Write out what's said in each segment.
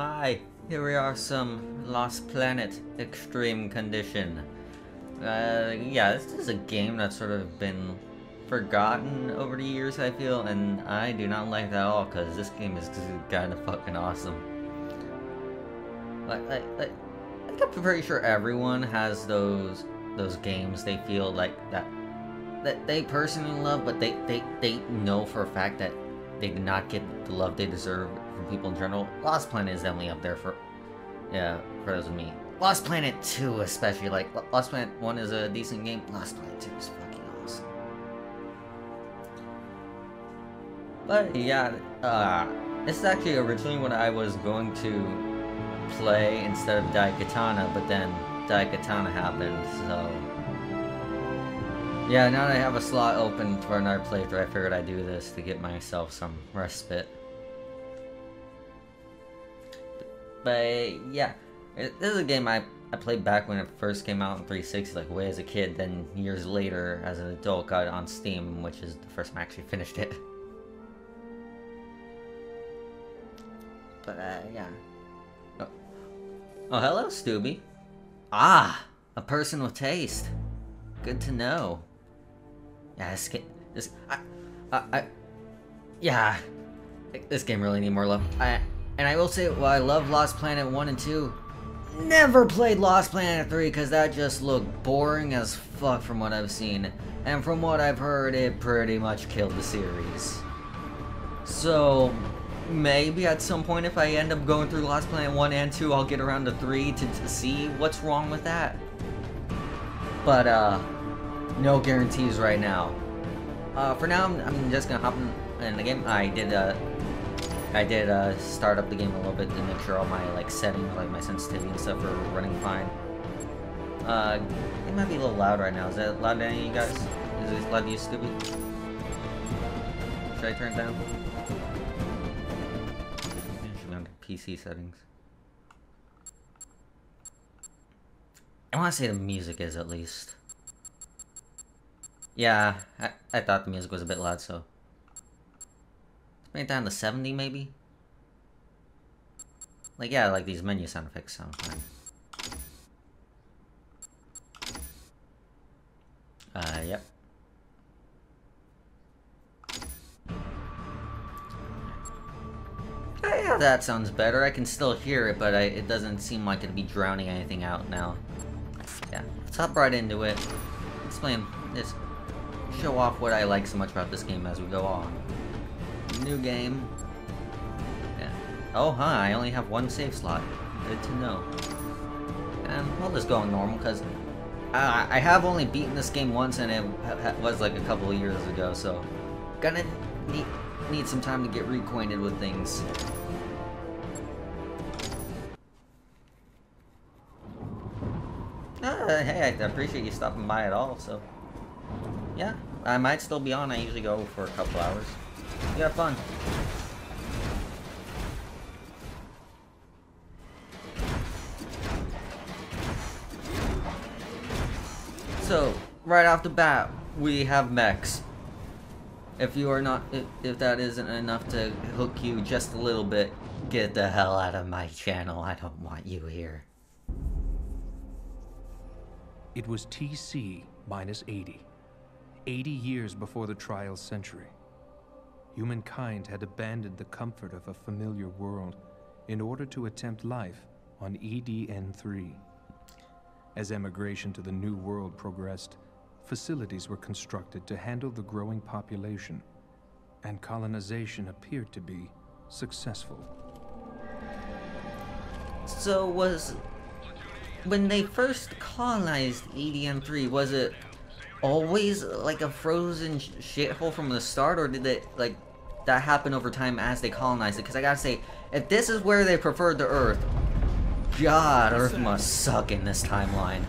Hi, here we are, some Lost Planet Extreme Condition. Yeah, this is a game that's sort of been forgotten over the years, I feel, and I do not like that at all, because this game is kind of fucking awesome. Like, I'm pretty sure everyone has those games they feel like that they personally love, but they know for a fact that they did not get the love they deserve from people in general. Lost Planet is definitely up there for those of me. Lost Planet 2 especially, like, Lost Planet 1 is a decent game, Lost Planet 2 is fucking awesome. But yeah, this is actually originally what I was going to play instead of Daikatana, but then Daikatana happened, so... Yeah, now that I have a slot open for another playthrough, I figured I'd do this to get myself some respite. But yeah, this is a game I played back when it first came out in 360, like way as a kid, then years later as an adult got it on Steam, which is the first time I actually finished it. But yeah. Oh, hello, Stubby. Ah, a person with taste. Good to know. Yeah, yeah, this game really need more love. And I will say, while I love Lost Planet 1 and 2, never played Lost Planet 3 because that just looked boring as fuck from what I've seen. And from what I've heard, it pretty much killed the series. So, maybe at some point if I end up going through Lost Planet 1 and 2, I'll get around to 3 to see what's wrong with that. But, no guarantees right now. For now, I'm just gonna hop in the game. I did start up the game a little bit to make sure all my like settings, like my sensitivity and stuff, are running fine. It might be a little loud right now. Is that loud to any of you guys? Is it loud to you, Stubby? Should I turn it down? Should be on PC settings. I want to say the music is, at least. Yeah, I thought the music was a bit loud, so... Let's bring it down to 70, maybe? Like, yeah, like these menu sound effects sound fine. Yep. Yeah, that sounds better. I can still hear it, but it doesn't seem like it'd be drowning anything out now. Yeah, let's hop right into it. Explain this. Show off what I like so much about this game as we go on. New game. Yeah. Oh, hi, I only have one save slot. Good to know. And we'll just go on normal, because I have only beaten this game once, and it was like a couple of years ago, so gonna need some time to get reacquainted with things. Hey, I appreciate you stopping by at all, so... Yeah, I might still be on. I usually go for a couple hours. You have fun. So, right off the bat, we have Mechs. If you are not, if that isn't enough to hook you just a little bit, get the hell out of my channel. I don't want you here. It was TC minus 80. 80 years before the trial's century. Humankind had abandoned the comfort of a familiar world in order to attempt life on EDN3. As emigration to the new world progressed, facilities were constructed to handle the growing population, and colonization appeared to be successful. So when they first colonized EDN3, was it always like a frozen shithole from the start, or did it like that happen over time as they colonized it? Because I gotta say, if this is where they preferred the Earth, God, Earth must suck in this timeline.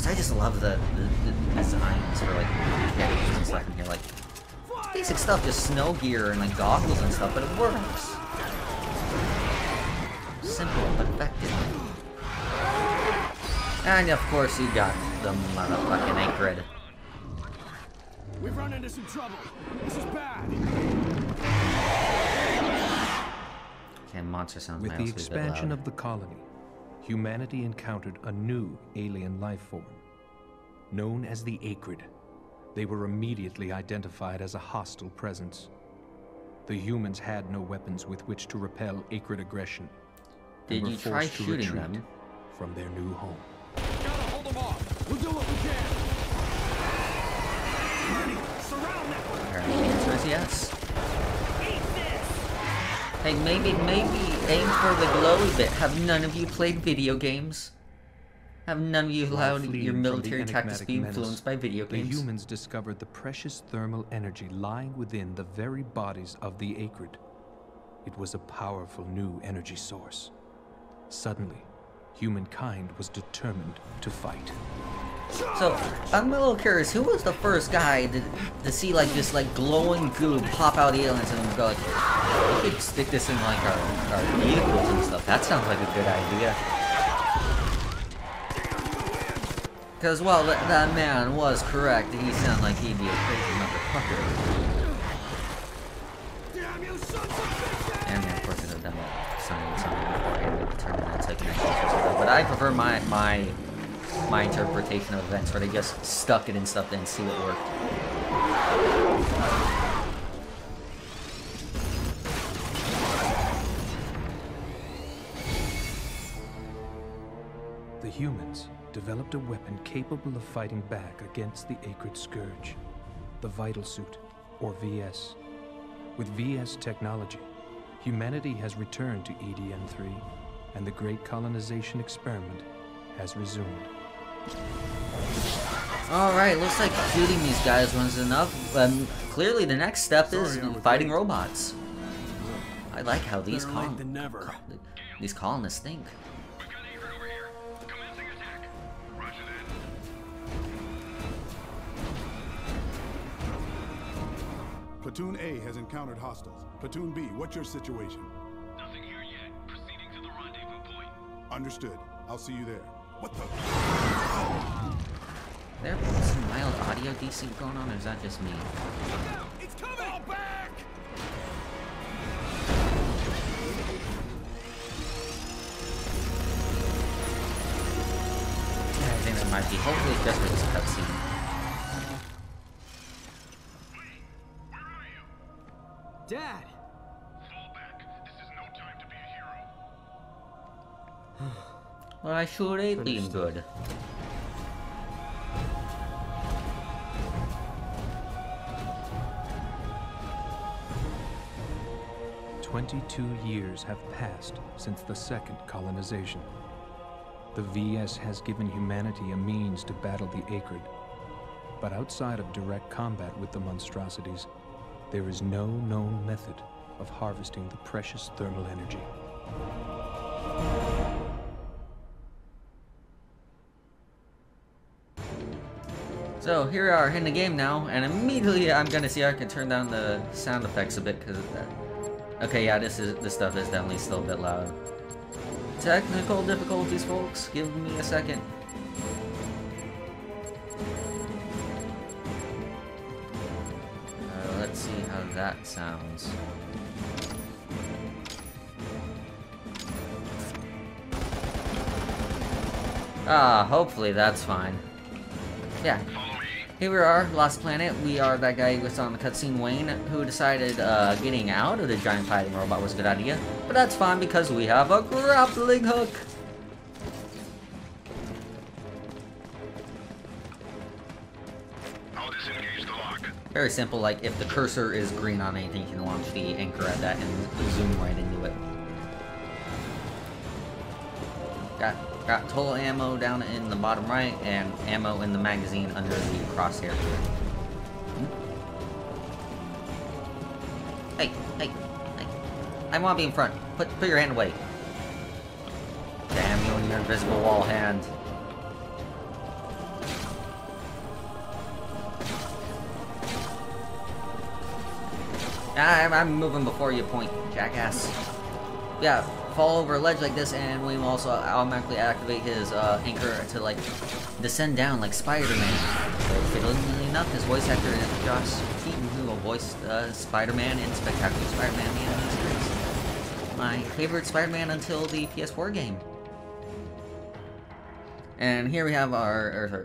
I just love the designs for like characters and stuff in here, like basic stuff, just snow gear and like goggles and stuff, but it works. Simple but effective. And of course you got the motherfucking anchored. We've run into some trouble. This is bad. Okay, monster sounds With might the also be a bit expansion loud. of the colony, humanity encountered a new alien life form. Known as the Acrid, they were immediately identified as a hostile presence. The humans had no weapons with which to repel Acrid aggression. And Did were you try forced to shooting retreat them? from their new home. Gotta hold them off. We'll do what we can. Surround them. Apparently the answer is yes. Hey, maybe aim for the glowy bit. Have none of you played video games? Have none of you While allowed fleeing your from military the tactics to be enigmatic influenced menace, by video the games? humans discovered the precious thermal energy lying within the very bodies of the Acrid. It was a powerful new energy source. Suddenly, humankind was determined to fight. So, I'm a little curious, who was the first guy to see like this like glowing goo pop out aliens and go like, we could stick this in like our vehicles and stuff. That sounds like a good idea. Because, well, that man was correct. He sounded like he'd be a crazy motherfucker. And then, of course, I could have done something beforehand to determine that second exercise. But I prefer my interpretation of events where they just stuck it in stuff and see what worked. The humans developed a weapon capable of fighting back against the Acrid Scourge, the Vital Suit, or VS. With VS technology, humanity has returned to EDN-3, and the Great Colonization Experiment has resumed. Alright, looks like shooting these guys was enough. Clearly the next step is fighting robots. I like how these colonists think. Platoon A has encountered hostiles. Platoon B, what's your situation? Nothing here yet. Proceeding to the rendezvous point. Understood. I'll see you there. What the? There some mild audio desync going on, or is that just me? It's coming! Fall back! Yeah, I think that might be. Hopefully it's just for this cutscene. Dad! Fall back. This is no time to be a hero. Well, I sure ain't being good. "22 years have passed since the second colonization. The VS has given humanity a means to battle the Acrid. But outside of direct combat with the monstrosities, there is no known method of harvesting the precious thermal energy. So here we are in the game now, and immediately I'm gonna see how I can turn down the sound effects a bit because of that. Okay, yeah, this stuff is definitely still a bit loud. Technical difficulties, folks. Give me a second. Let's see how that sounds. Ah, hopefully that's fine. Yeah. Here we are, Lost Planet. We are that guy who was on the cutscene, Wayne, who decided getting out of the giant fighting robot was a good idea. But that's fine because we have a grappling hook. I'll disengage the lock. Very simple, like if the cursor is green on anything, you can launch the anchor at that and zoom right into it. Got total ammo down in the bottom right and ammo in the magazine under the crosshair here. Hey, hey, hey. I want to be in front. Put your hand away. Damn you and your invisible wall hand. I'm moving before you point, jackass. Yeah, fall over a ledge like this, and William will also automatically activate his anchor to like descend down like Spider-Man. So, fittingly enough, his voice actor is Josh Keaton, who will voice Spider-Man in Spectacular Spider-Man the animated series. my favorite Spider-Man until the PS4 game. And here we have our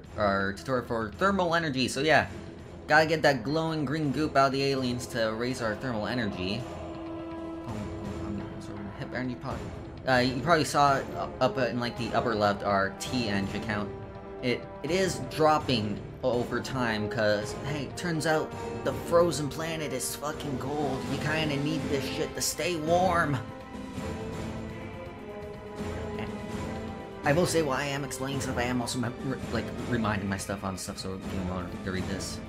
tutorial for thermal energy. So yeah, gotta get that glowing green goop out of the aliens to raise our thermal energy. Hip energy pod. You probably saw up in like the upper left our T energy count. It is dropping over time because hey, turns out the frozen planet is fucking cold. You kind of need this shit to stay warm. I will say while I am explaining stuff, I am also like reminding my stuff on stuff, so you want to read this.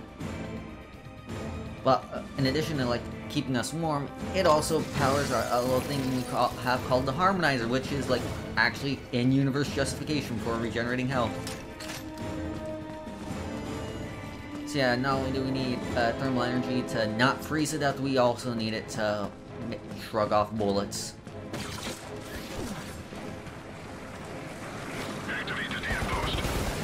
But in addition to like keeping us warm, it also powers a little thing we have called the harmonizer, which is like actually in-universe justification for regenerating health. So yeah, not only do we need thermal energy to not freeze to death, we also need it to shrug off bullets.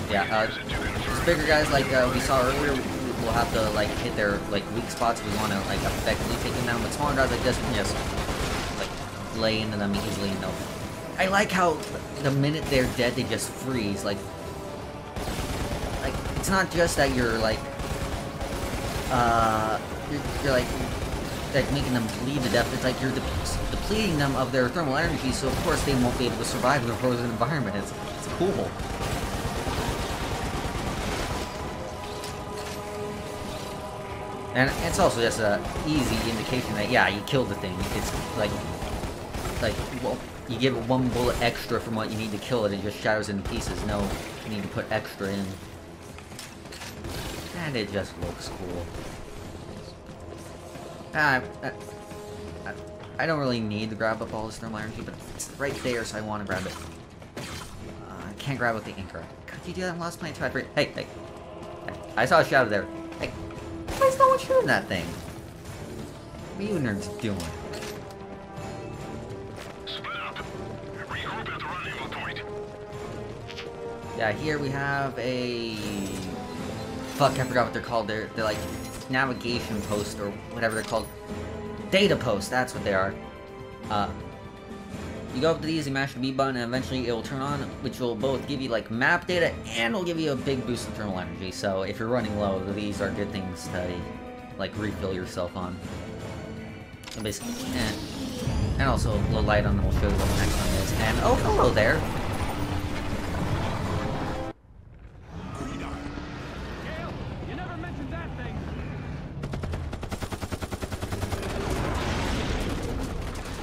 Yeah, these bigger guys like we saw earlier, we'll have to like hit their like weak spots if we want to like effectively take them down. But smaller guys like this can just like lay into them easily. And I like how the minute they're dead, they just freeze. Like it's not just that you're like you're like making them bleed to death. It's like you're depleting them of their thermal energy, so of course they won't be able to survive in a frozen environment. It's cool. And it's also just a easy indication that yeah, you killed the thing. It's like well, you give it one bullet extra from what you need to kill it, it just shatters into pieces. No, you need to put extra in, and it just looks cool. I don't really need to grab up all this thermal energy, but it's right there, so I want to grab it. I can't grab it with the anchor. Could you do that in Lost Planet 2? Hey, I saw a shadow there. Hey. Why is no one shooting that thing? What are you nerds doing? Split up. Regroup at the rendezvous point. Yeah, here we have a... Fuck, I forgot what they're called. They're like navigation post or whatever they're called. Data post, that's what they are. You go up to these, you mash the B button, and eventually it will turn on, which will both give you like map data and will give you a big boost in thermal energy. So if you're running low, these are good things to like refill yourself on. And basically, and also a little light on them will show you what the next one is. And oh, hello there. You never mentioned that thing.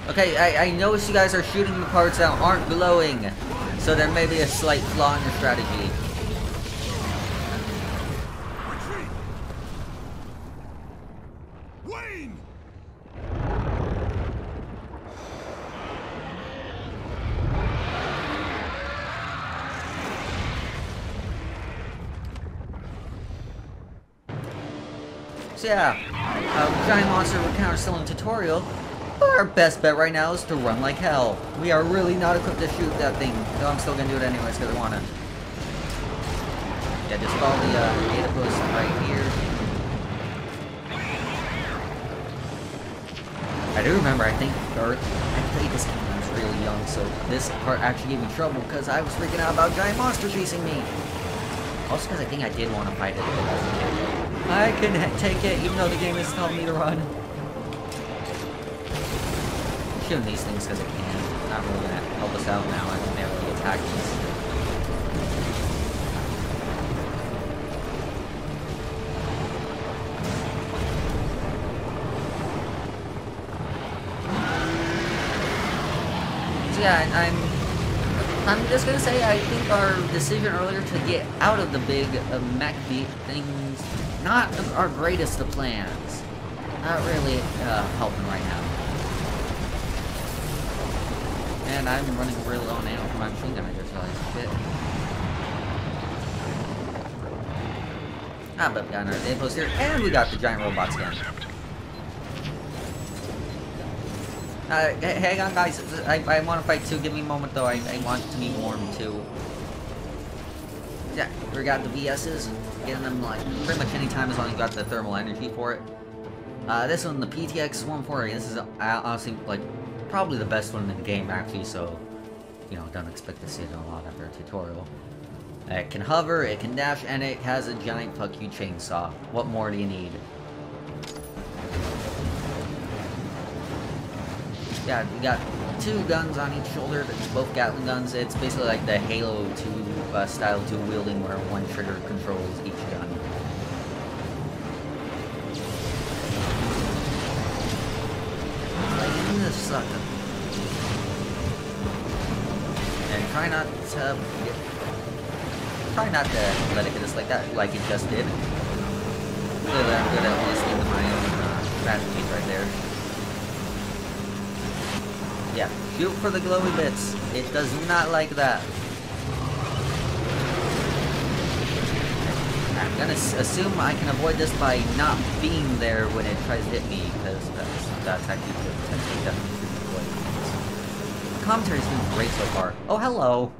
Okay, I noticed you guys are shooting the parts that aren't glowing, so there may be a slight flaw in your strategy. Retreat! Wayne! So yeah, giant monster encounter still in tutorial. Our best bet right now is to run like hell. We are really not equipped to shoot that thing, though I'm still gonna do it anyways because I want to. Yeah, just follow the data post right here. I do remember, I played this game when I was really young, so this part actually gave me trouble because I was freaking out about giant monsters chasing me. Also because I think I did want to fight it. I can take it even though the game is telling me to run. Shooting these things because I can. Not really gonna help us out now. I can never really attack these. So yeah, I'm just gonna say I think our decision earlier to get out of the big mech beat things not our greatest of plans. Not really helping right now. And I'm running really low on ammo for my machine gun, I just realized. Shit. But we got another day post here, and we got the giant robot scan. Hang on, guys. I want to fight too. Give me a moment, though. I want to be warm, too. Yeah, we got the VSs. Getting them, like, pretty much any time as long as you got the thermal energy for it. This one, the PTX 140. This is honestly, like, probably the best one in the game, actually, so, you know, don't expect to see it a lot after a tutorial. It can hover, it can dash, and it has a giant fuck you chainsaw. What more do you need? Yeah, you got 2 guns on each shoulder, that's both Gatling guns. It's basically like the Halo 2 style dual wielding where one trigger controls each gun. Like in this sucker. And try not to let it hit us like that, like it just did. Really, I'm good at listening to my own strategies right there. Yeah, shoot for the glowy bits. It does not like that. I'm gonna assume I can avoid this by not being there when it tries to hit me, because that's actually potentially definitely avoid things. The commentary's been great so far. Oh, hello.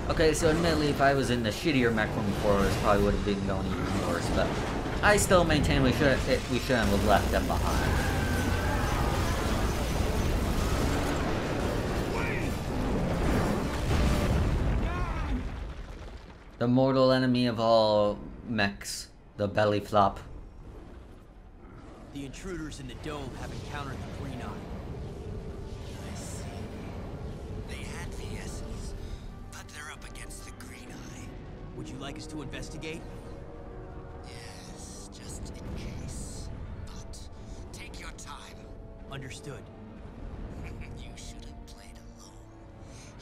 Okay, so admittedly, if I was in the shittier mech from before, this probably would have been going even worse, but I still maintain we shouldn't have left them behind. The mortal enemy of all mechs, the belly flop. The intruders in the dome have encountered the Green Eye. I see. They had VSs, but they're up against the Green Eye. Would you like us to investigate? Yes, just in case. But take your time. Understood. You should have played alone.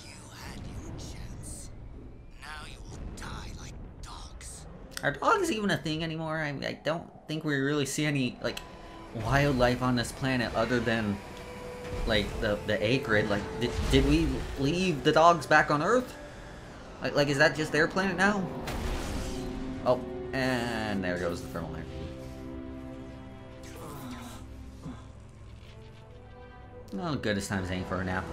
You had your chance. Now you will die like dogs. Are dogs even a thing anymore? I don't think we really see any, like, wildlife on this planet other than, like, the acrid. Like, did we leave the dogs back on Earth? Like, is that just their planet now? Oh, and there goes the thermal energy. Oh, good, it's time to aim for a nap.